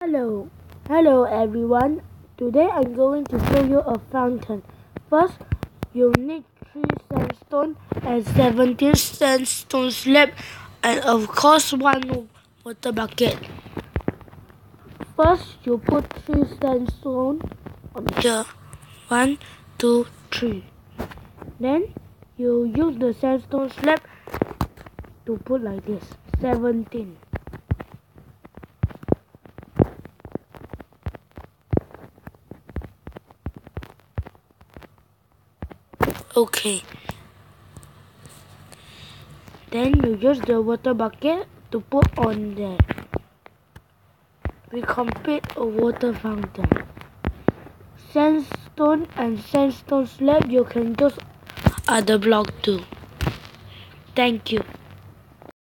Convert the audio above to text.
Hello everyone. Today I'm going to show you a fountain. First, you need 3 sandstone and 17 sandstone slab and of course 1 water bucket. First, you put 3 sandstone on here. 1, 2, 3. Then you use the sandstone slab to put like this. 17. Okay. Then you use the water bucket to put on there. We complete a water fountain. Sandstone and sandstone slab you can use other block too. Thank you.